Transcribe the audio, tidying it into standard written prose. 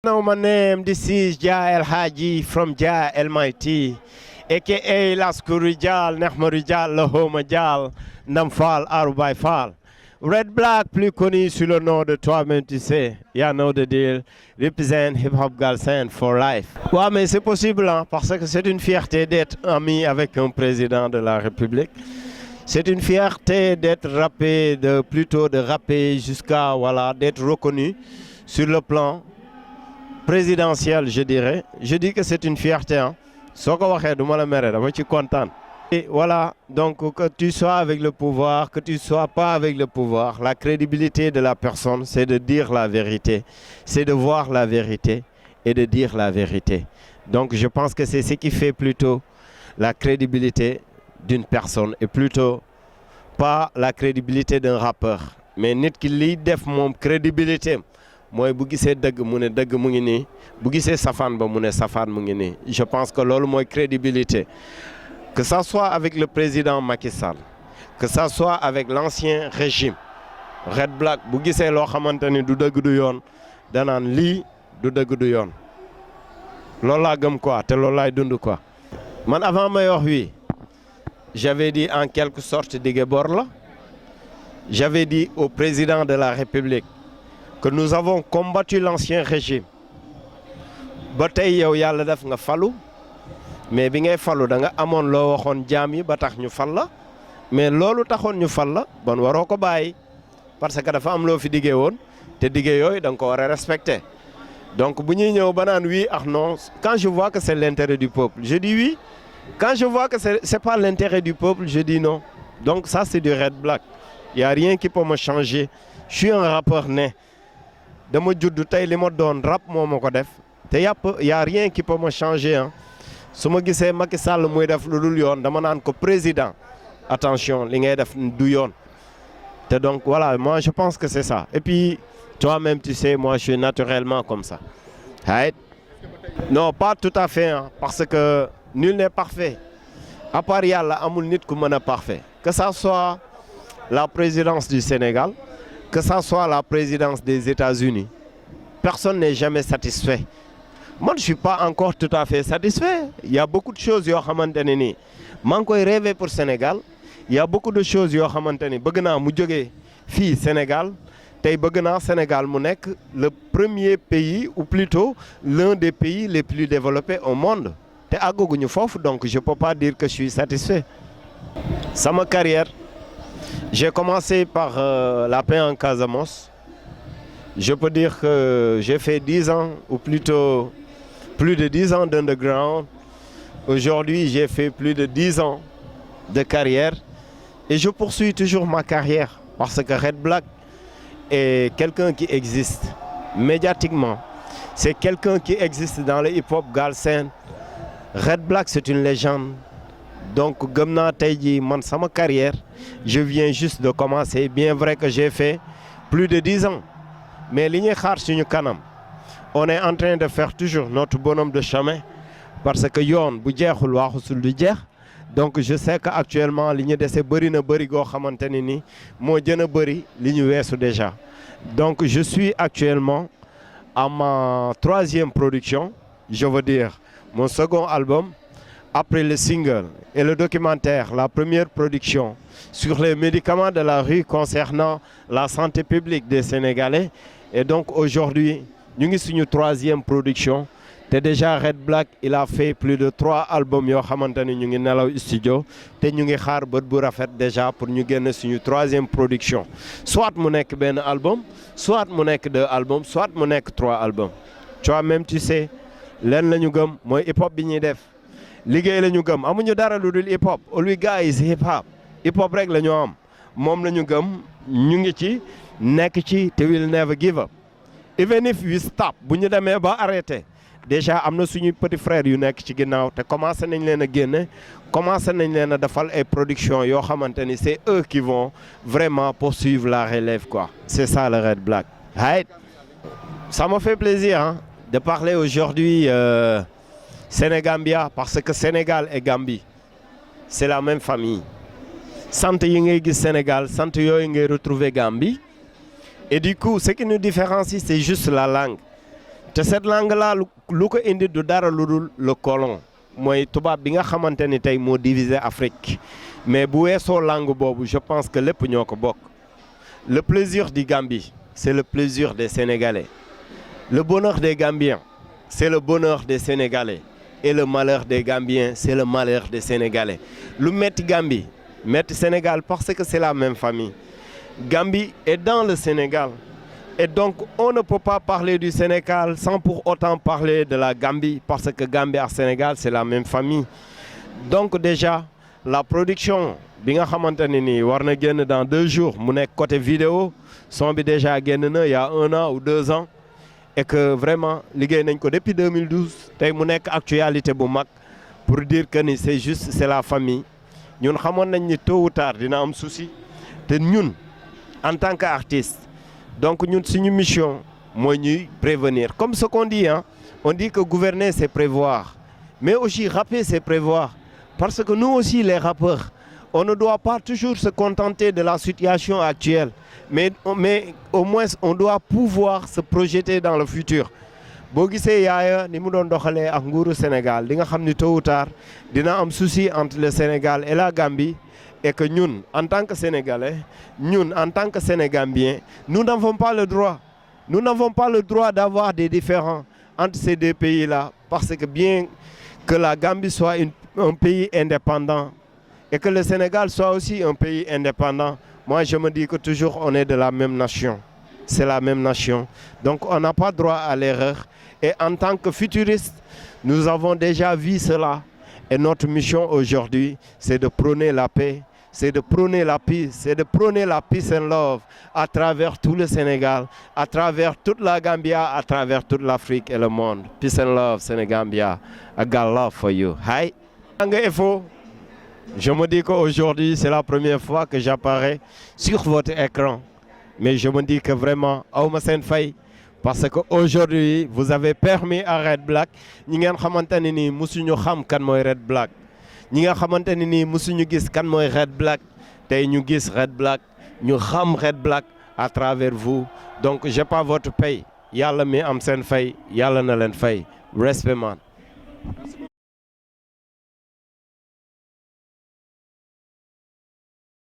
Know my name, this is Jah El Haji from Jah El Mighty, aka Laskurijal, Nahmarijal, Lahomajal, Namfal, Arubai Fal. Red Black, plus connu sous le nom de toi-même, tu sais, you know the deal, represent Hip Hop Galsen for life. Ouais, mais c'est possible, hein, parce que c'est une fierté d'être ami avec un président de la République. C'est une fierté d'être rappé, plutôt de rapper jusqu'à, voilà, d'être reconnu sur le plan présidentiel, je dirais. Je dis que c'est une fierté. Hein. Et voilà, donc que tu sois avec le pouvoir, que tu ne sois pas avec le pouvoir, la crédibilité de la personne, c'est de dire la vérité. C'est de voir la vérité et de dire la vérité. Donc je pense que c'est ce qui fait plutôt la crédibilité d'une personne et plutôt pas la crédibilité d'un rappeur. Mais nit ki li def mom crédibilité. Moi, bu gisee dëgg mu ne dëgg mu ngi nii bu gisee safaan ba mu ne safaan mu ngi nii je pense que loolu mooy crédibilité que ça soit avec le président Macky Sall que ça soit avec l'ancien régime Red Black bu gisee loo xamante ni du dëgg du yoon danaan lii du dëgg du yoon loolu laa gëm quoi te loolu laay dund quoi. Man avant may wax wi j'avais dit en quelque sorte dige bor la j'avais dit au président de la République que nous avons combattu l'ancien régime. Ba tey yow yàlla def nga falu mais bi ngay falu da nga amoon loo waxoon jaam yi ba tax ñu fal la mais loolu taxoon ñu fal la bon waroo ko bàyyi parce que dafa am loo fi diggee woon te diggee yooyu da nga ko war a respecter. Donc bu ñuy ñëw ba naan oui ak non quand je vois que c'est l'intérêt du peuple je dis oui quand je vois que c'est pas l'intérêt du peuple je dis non. Donc ça c'est du Red Black. Il y a rien qui peut me changer. Je suis un rappeur né. Dama judd tey li ma doon rap moo ma ko def te y a rien qui peut me changer hein. Su ma gisee Macky Sall muy def lu dul yoon dama naan ko président attention li ngay def du yoon te donc voilà moi je pense que c'est ça et puis toi-même tu sais moi je suis naturellement comme ça right? Non pas tout à fait hein, parce que nul n'est parfait à part yàlla amul nit ku mën a parfait que ça soit la présidence du Sénégal que ça soit la présidence des États-Unis, personne n'est jamais satisfait. Moi, je ne suis pas encore tout à fait satisfait. Il y a beaucoup de choses qui sont rêvées pour le Sénégal. Il y a beaucoup de choses qui sont rêvées pour le Sénégal. Le Sénégal est le premier pays, ou plutôt l'un des pays les plus développés au monde. Donc, je ne peux pas dire que je suis satisfait. C'est ma carrière. J'ai commencé par la paix en Casamance. Je peux dire que j'ai fait 10 ans, ou plutôt plus de 10 ans d'underground. Aujourd'hui, j'ai fait plus de 10 ans de carrière. Et je poursuis toujours ma carrière. Parce que Red Black est quelqu'un qui existe médiatiquement. C'est quelqu'un qui existe dans le hip-hop galsen. Red Black, c'est une légende. Donc, Gamna Taïdi, ma carrière, je viens juste de commencer. Bien vrai que j'ai fait plus de 10 ans. Mais on est en train de faire toujours notre bonhomme de chemin. Parce que yon, donc je sais qu'actuellement, déjà. Donc je suis actuellement à ma 3e production, je veux dire mon second album. Après le single et le documentaire, la première production sur les médicaments de la rue concernant la santé publique des Sénégalais. Et donc aujourd'hui, nous sommes sur une 3e production. Et déjà Red Black, il a fait plus de 3 albums yo xamantani ñu ngi nelaw studio té ñu ngi xaar bëtt bu rafet déjà pour ñu génn suñu 3e production. Soit mu nekk ben album, soit mu nekk 2 albums, soit mu nekk 3 albums. Toi-même tu sais, len lañu gëm moy hip hop bi ñuy def. Liggéey la ñu gëm amuñu dara lu dul hip hop all we got is hip hop rek la ñu am moom la ñu gëm ñu ngi ci nekk ci te will never give up even if we stop bu ñu demee ba arrêté déjà am na suñuy petit frère yu nekk ci ginnaaw te commencé nañ leen a génne commencé nañ leen a defal ay production yoo xamante ni c'est eux qui vont vraiment poursuivre la relève quoi. C'est ça le Red Black. Right? Ça me fait plaisir hein, de parler aujourd'hui Sénégambia parce que Sénégal et Gambie c'est la même famille. Sant yi ngay gis Sénégal, sant yooyu ngay retrouver Gambie. Et du coup, ce qui nous différencie, c'est juste la langue. te cette langue là lu ko indi du dara lu dul le colon mooy tubaab bi nga xamante ni tey moo divisé Afrique mais bu weesoo langue boobu je pense que lépp ñoo ko bokk. Le plaisir du Gambie c'est le plaisir des Sénégalais, le bonheur des Gambiens c'est le bonheur des Sénégalais et le malheur des Gambiens c'est le malheur des Sénégalais. Lu metti Gambie metti Sénégal parce que c'est la même famille. Gambie est dans le Sénégal et donc on ne peut pas parler du Sénégal sans pour autant parler de la Gambie parce que Gambie et Sénégal c'est la même famille. Donc déjà la production bi nga xamante ne nii war na génn dans 2 jours mu nekk côté vidéo son bi déjà génn na il y a 1 an ou 2 ans et que vraiment liggéey nañ ko depuis 2012 tey mu nekk actualité bu mag pour dire que ni c'est juste c'est la famille. Ñun xamoon nañ ni tôt ou tard dina am souci te ñun en tant qu'artiste donc ñun suñu mission mooy ñuy prévenir comme ce qu'on dit hein, on dit que gouverner c'est prévoir mais aussi rapper c'est prévoir parce que nous aussi les rappeurs on ne doit pas toujours se contenter de la situation actuelle mais au moins on doit pouvoir se projeter dans le futur. Boo gisee Yaaya ni mu doon doxalee ak nguuru Sénégal di nga xam ni tôt ou tard dina am souci entre le Sénégal et la Gambie et que ñun en tant que Sénégalais ñun en tant que Sénégambiens nous n'avons pas le droit d'avoir des différends entre ces 2 pays-là parce que bien que la Gambie soit un pays indépendant et que le Sénégal soit aussi un pays indépendant, moi je me dis que toujours on est de la même nation. C'est la même nation. Donc on n'a pas droit à l'erreur. Et en tant que futuristes, nous avons déjà vu cela. Et notre mission aujourd'hui, c'est de prôner la paix, c'est de prôner la paix, c'est de prôner la peace and love à travers tout le Sénégal, à travers toute la Gambia, à travers toute l'Afrique et le monde. Peace and love, Sénégambia. I got love for you. Hi. Je me dis qu'aujourd'hui, c'est la première fois que j'apparais sur votre écran. Mais je me dis que vraiment, awma seen fay parce que aujourd'hui vous avez permis à Red Black ñi ngeen xamante ne nii musuñu xam kan mooy Red Black ñi nga xamante ne nii musuñu gis kan mooy Red Black tey ñu gis Red Black ñu xam Red Black à travers vous. Donc j'ai pas votre paye yàlla mi am seen fay yàlla na leen fay respect man.